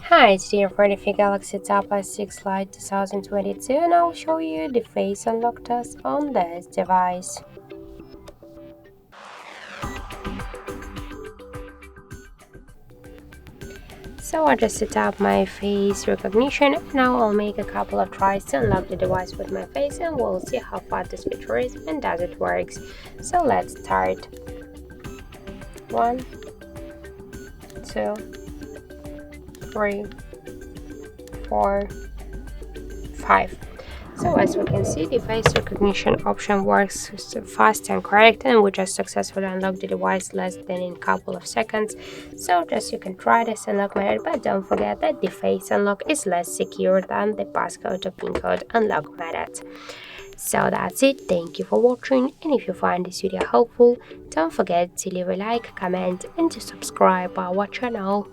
Hi, it's the for the Galaxy Tab S6 Lite 2022 and I'll show you the face unlock test on this device. So I just set up my face recognition and now I'll make a couple of tries to unlock the device with my face and we'll see how fast this feature is and does it works. So let's start. 1, 2, 3, 4, 5. So as we can see, the face recognition option works fast and correct, and we just successfully unlocked the device less than in a couple of seconds. So just you can try this unlock method, but don't forget that the face unlock is less secure than the passcode or pin code unlock method. So that's it, thank you for watching, and if you find this video helpful, don't forget to leave a like, comment and to subscribe our channel.